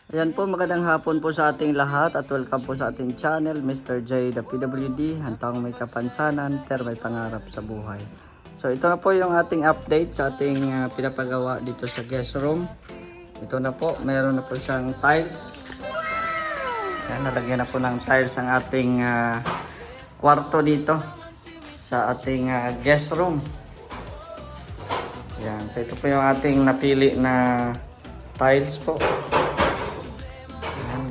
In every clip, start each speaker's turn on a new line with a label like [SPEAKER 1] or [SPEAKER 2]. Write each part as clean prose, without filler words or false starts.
[SPEAKER 1] Ayan po, magandang hapon po sa ating lahat at welcome po sa ating channel, Mr. J, the PWD, hantang may kapansanan pero may pangarap sa buhay. So ito na po yung ating update sa ating pinapagawa dito sa guest room. Ito na po, mayroon na po siyang tiles. Ayan, nalagyan na po ng tiles ang ating kwarto dito sa ating guest room. Ayan, so ito po yung ating napili na tiles po.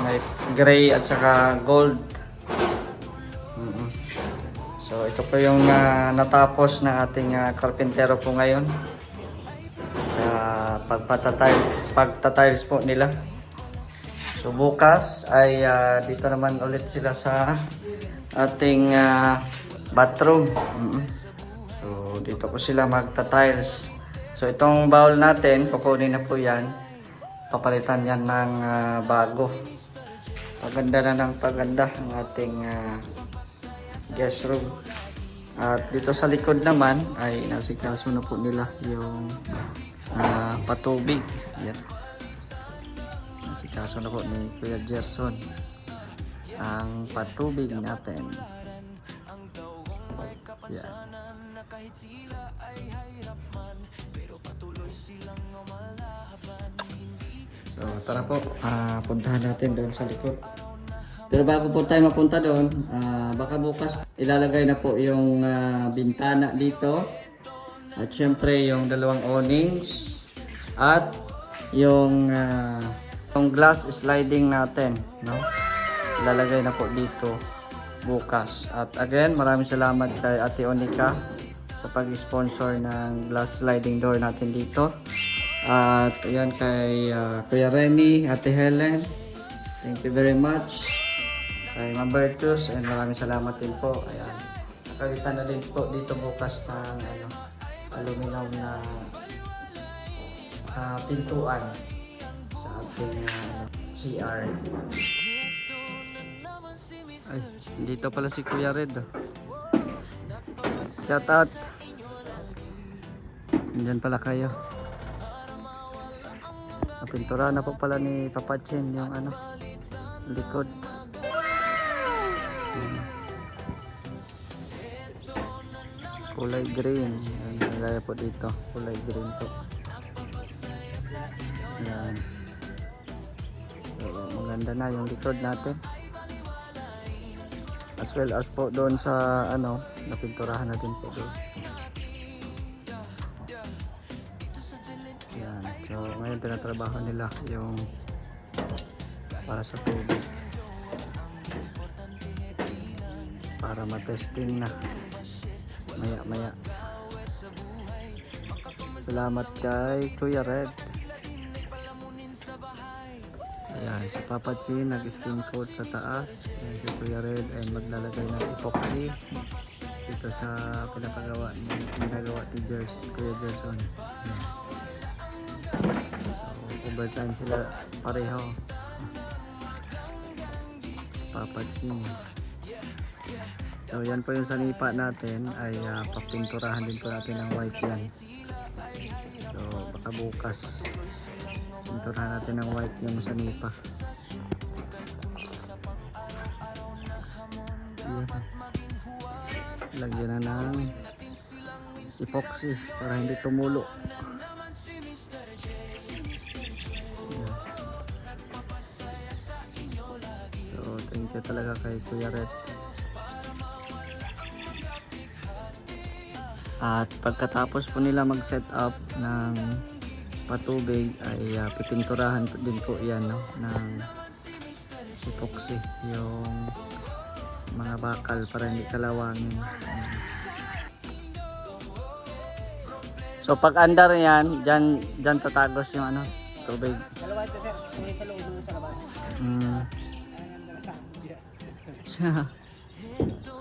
[SPEAKER 1] May gray at saka gold. So ito po yung natapos ng ating karpintero po ngayon sa pagtatiles po nila. So bukas ay dito naman ulit sila sa ating bathroom. So dito po sila magtatiles. So itong bowl natin, kukunin na po yan. Papalitan yan ng bago. Paganda na ng paganda ang ating guest room. At dito sa likod naman ay nasikaso na po nila yung patubig. Ayan. Nasikaso na po ni Kuya Gerson ang patubig natin. Ayan. So tara po, puntahan natin doon sa likod. Pero bago po tayo mapunta doon, baka bukas ilalagay na po yung bintana dito. At syempre yung dalawang awnings. At yung glass sliding natin. No? Ilalagay na po dito bukas. At again, maraming salamat kay Ate Onika sa pag-sponsor ng glass sliding door natin dito. At ayan kay Kuya Remy, Ate Helen, thank you very much. Kay Ma'am Bertus, and maraming salamat din po. Ayan, nakawitan na din po dito bukas ng aluminum na pintuan sa ating CR. Ay, dito pala si Kuya Red. Shout out. Diyan pala kayo. Napintura na po pala ni Papa Chen yung likod. Kulay green. Nagaya po dito. Kulay green po. Ayan. So, maganda na yung likod natin. As well as po doon sa napinturahan na din po doon. Yan. So ngayon tinatrabaho nila yung para sa tubig. Para matesting na. Maya. Salamat kay Kuya Red. Ayan, si Papa Chin nag-skin coat sa taas. Ayan, si Kuya Red ay maglalagay ng epoxy dito sa ginagawa ni Kuya Gerson. Ayan. So, overtime sila pareho. Papa Chin. So, yan po yung sanipa natin ay papinturahan din po natin ng white yan. So, baka bukas pinturahan natin ng white yung sanipa. Yan. Lagyan na ng epoxy para hindi tumulo. Yan. So, thank you talaga kay Kuya Red. At pagkatapos po nila mag-set up ng patubig ay pipinturahan din po yan ng epoxy yung mga bakal para hindi kalawangin. So pag andar yan, dyan tatagos yung tubig.
[SPEAKER 2] Dalawa ito sir, may sa loob sa labas.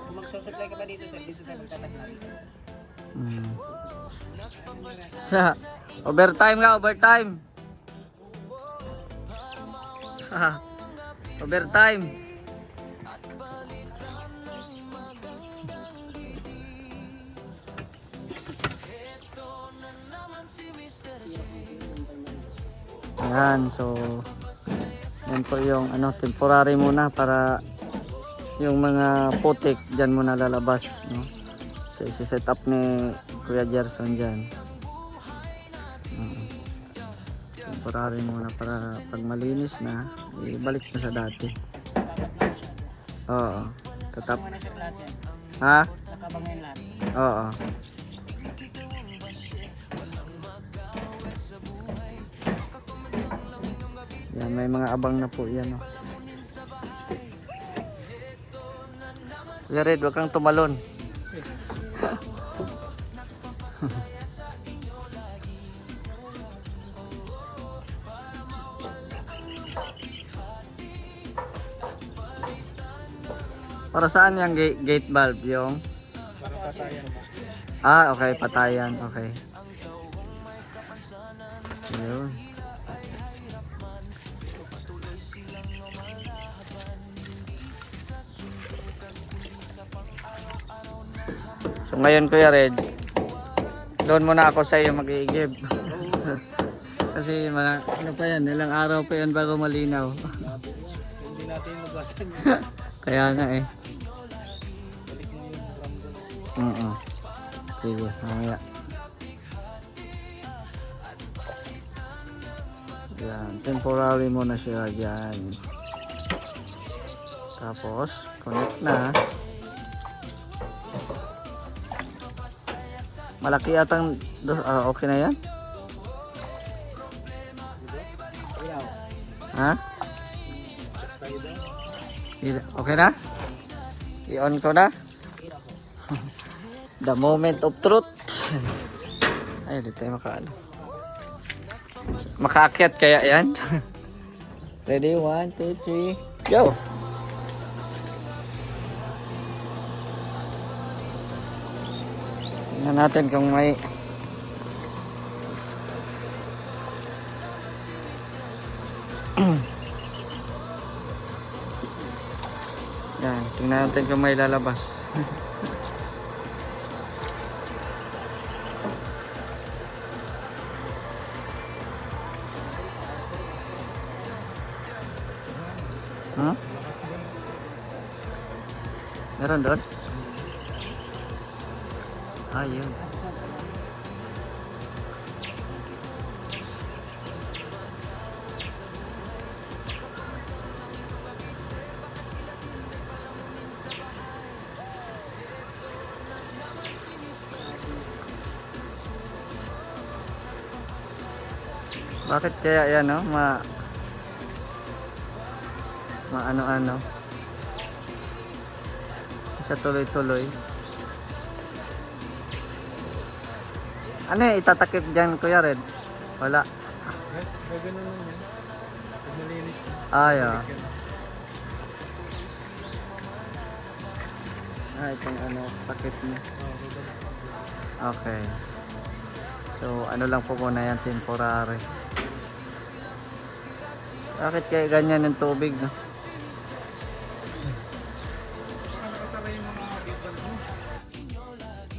[SPEAKER 2] Kung magsusupply ka ba dito sir, dito tayo magtataglan.
[SPEAKER 1] Sa overtime nga, overtime. Overtime. Ayan, so Yan po yung ano, temporary muna para yung mga putik dyan muna lalabas, no? So isi-set up ni Kuya Gerson dyan. Temporary muna para pag malinis na, ibalik mo sa dati. Oo. Tatap.
[SPEAKER 2] Muna sir lahat yan.
[SPEAKER 1] Ha?
[SPEAKER 2] Nakabang ngayon lahat.
[SPEAKER 1] Oo. Yan, may mga abang na po yan. Oh. Kuya Red, huwag kang tumalon. Para saan yung gate valve? Yung?
[SPEAKER 2] Para patayan.
[SPEAKER 1] Ah, okay. Patayan. Okay. Yun. So ngayon Kuya Red, doon muna ako sa iyo mag-i-give. Kasi ano pa yan, ilang araw pa yan bago malinaw.
[SPEAKER 2] Hindi natin magwasan yun.
[SPEAKER 1] Kaya nga eh.
[SPEAKER 2] Balik mo yung ramdam.
[SPEAKER 1] Sige, mamaya. Yan, temporary muna siya dyan. Tapos, connect na. Malaki atang, okay na yan?
[SPEAKER 2] Ilaw.
[SPEAKER 1] Ha?
[SPEAKER 2] Test tayo doon.
[SPEAKER 1] Okay na? I-on ko na? The moment of truth. Ay, dito tayo makaano. Makaakyat kaya yan? Ready? 1, 2, 3, go! Tingnan natin kung may yan, tingnan natin kung may lalabas. Huh? Meron doon? Ayun. Bakit kaya yan, no? Ano-ano. Sa tuloy-tuloy. Ano yung itatakip dyan, Kuya Red? Wala.
[SPEAKER 2] Gagano lang yan. Pag malinis na.
[SPEAKER 1] Ay, itong ano, takip niya. Okay. So, ano lang po muna yan, temporary. Bakit kaya ganyan yung tubig, no?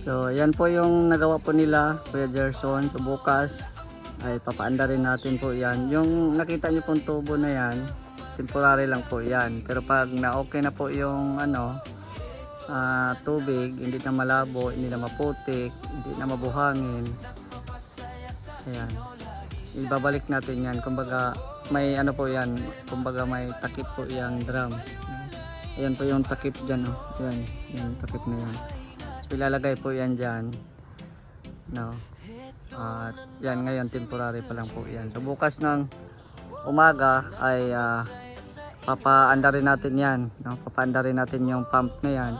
[SPEAKER 1] So, yan po yung nagawa po nila, Kuya Gerson. So, bukas ay papaanda rin natin po yan. Yung nakita nyo pong tubo na yan, temporary lang po yan. Pero pag na-okay na po yung ano, tubig, hindi na malabo, hindi na maputik, hindi na mabuhangin. Ayan. Ibabalik natin yan. Kumbaga, may ano po yan. Kumbaga, may takip po yung drum. Ayan po yung takip dyan. Oh. Ayan, yung takip na yan. So, ilalagay po yan dyan. No. At yan, ngayon temporary pa lang po yan. So bukas ng umaga ay papaandar rin natin yan. No? Papaandar rin natin yung pump na yan.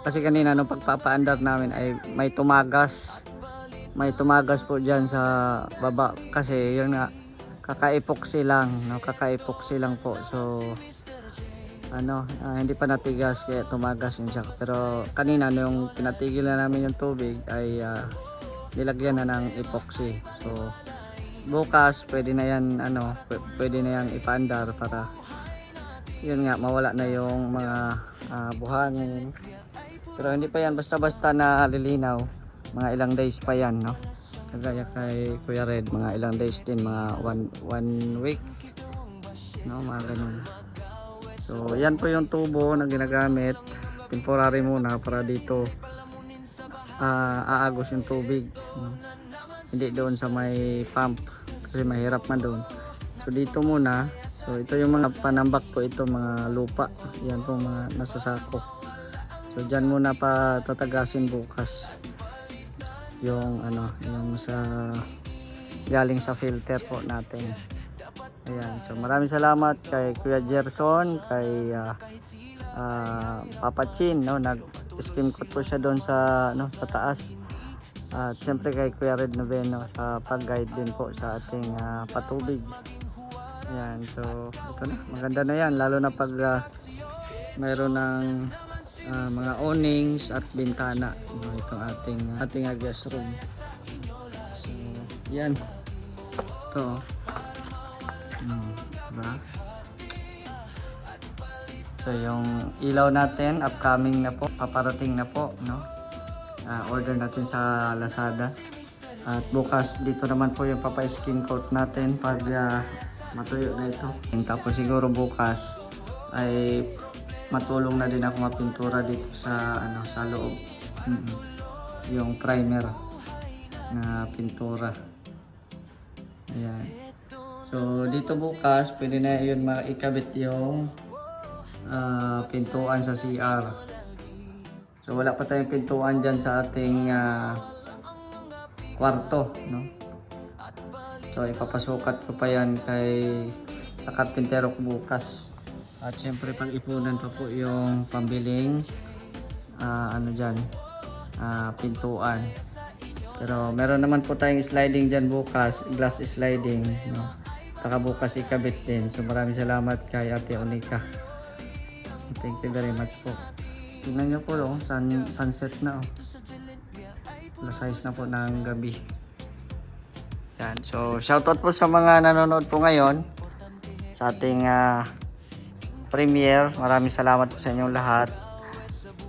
[SPEAKER 1] Kasi kanina nung pagpapaandar namin ay may tumagas. May tumagas po dyan sa baba. Kasi yun nga, kaka-epoxy lang. No? Kaka-epoxy lang po. So hindi pa natigas kaya tumagas yun siya. Pero kanina nung pinatigil na namin yung tubig ay nilagyan na ng epoxy. So bukas pwede na yan pwede na yang ipaandar para yun nga mawala na yung mga buhangin. Pero hindi pa yan basta-basta na lilinaw. Mga ilang days pa yan, no? Kagaya kay Kuya Red, mga ilang days din, mga one week. no, mga ganun. So yan po yung tubo na ginagamit, temporary muna para dito aagos yung tubig, no? Hindi doon sa may pump kasi mahirap man doon. So dito muna. So ito yung mga panambak po, ito mga lupa, yan po mga nasa sako. So dyan muna pa tatagasin bukas yung ano, yung sa galing sa filter po natin. Ayan, so maraming salamat kay Kuya Gerson, kay Papa Chin, no, nag-skim coat po siya doon sa no, sa taas. At siyempre kay Kuya Red Noveno sa pag-guide din po sa ating patubig. Ayan, so ito na, maganda na yan, lalo na pag mayroon ng mga awnings at bintana, no, itong ating guest room. So yan, ito diba? So yung ilaw natin upcoming na po, paparating na po, no? Order natin sa Lazada. At bukas dito naman po yung papa-skin coat natin pag matuyo na ito. Tapos siguro bukas ay matulong na din ako mapintura dito sa ano, sa loob. Yung primer na pintura. Ayan. So dito bukas pwede na yun maikabit yung pintuan sa CR. So wala pa tayong pintuan dyan sa ating kwarto, no? So ipapasukat ko pa yan sa karpintero ko bukas. At syempre pag-ipunan pa po yung pambiling ano dyan, pintuan. Pero meron naman po tayong sliding dyan bukas, glass sliding, no? Saka bukas ikabit din. So maraming salamat kay Ate Onika. Thank you very much po. Tingnan nyo po, oh, sunset na, oh. Alas 6 na po ng gabi. Yan. So shoutout po sa mga nanonood po ngayon sa ating premiere. Maraming salamat po sa inyong lahat.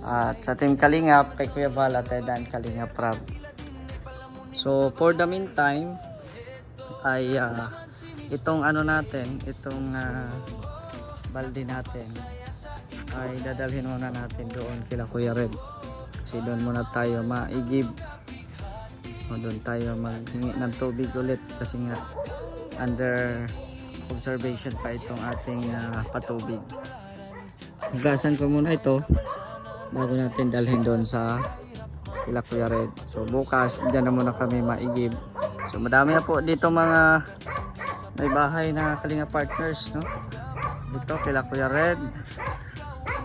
[SPEAKER 1] At sa Team Kalingap, kay Kuya Val at Dan Kalingap Prab. So for the meantime ay itong ano natin, itong balde natin ay dadalhin muna natin doon kila Kuya Red. Kasi doon muna tayo maigib. O doon tayo maghingi ng tubig ulit kasi nga under observation pa itong ating patubig. Hugasan ko muna ito bago natin dalhin doon sa kila Kuya Red. So bukas dyan na muna kami maigib. So madami na po dito mga may bahay na Kalinga partners, no? Dito kila Kuya Red.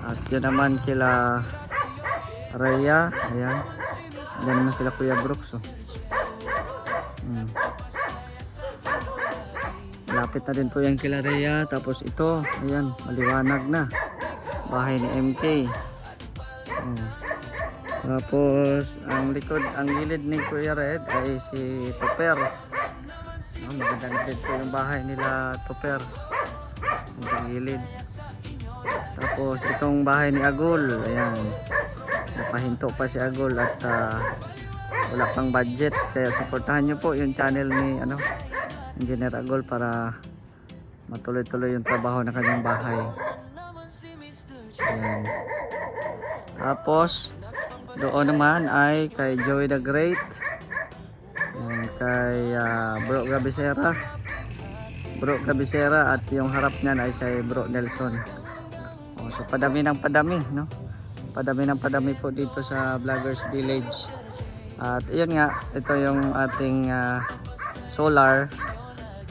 [SPEAKER 1] At yun naman kila Rhea. Ayan. Diyan naman sila Kuya Brooks, oh. Lapit na din po yan kila Rhea. Tapos ito, ayan, maliwanag na. Bahay ni MK. Tapos ang likod, ang gilid ni Kuya Red ay si Topper. Magandang din po yung bahay nila Topper. Sa gilid. Tapos itong bahay ni Agol, ayan. Napahinto pa si Agol at wala pang budget, kaya suportahan nyo po yung channel ni Engineer Agol para matuloy-tuloy yung trabaho ng kanyang bahay. Ayan. Tapos doon naman ay kay Joey the Great. Ayan, kay Bro Gabisera at yung harap niyan ay kay Bro Nelson. So padami ng padami, no? Padami ng padami po dito sa Vloggers Village. At iyon nga, ito yung ating solar.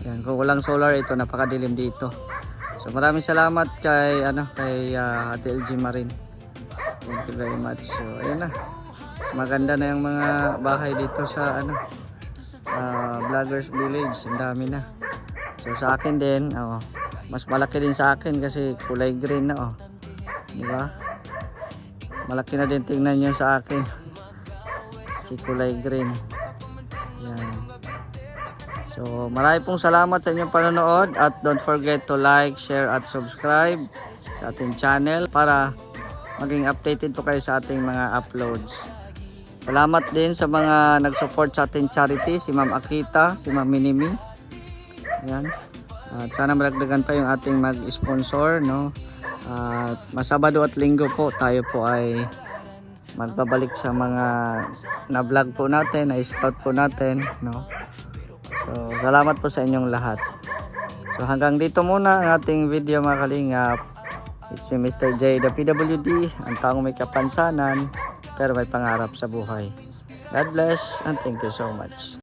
[SPEAKER 1] Yan, kung walang solar ito, napakadilim dito. So maraming salamat kay Ate LG Marin. Thank you very much. So ayun na. Maganda na yung mga bahay dito sa Vloggers Village. Ang dami na. So sa akin din, mas malaki din sa akin kasi kulay green na, oh. Di ba? Malaki na din, tingnan nyo sa akin. Si kulay green. Yan. So marami pong salamat sa inyong panonood at don't forget to like, share at subscribe sa ating channel para maging updated po kayo sa ating mga uploads. Salamat din sa mga nag-support sa ating charity, si Ma'am Akita, si Ma'am Minimi. Ayan. At sana malagdagan pa yung ating mag-sponsor, no? At masabado at linggo po tayo po ay magbabalik sa mga na-vlog po natin, na-scout po natin, no? So, salamat po sa inyong lahat. So, hanggang dito muna ang ating video mga kalingap. It's si Mr. J, the PWD, ang taong may kapansanan pero may pangarap sa buhay. God bless and thank you so much.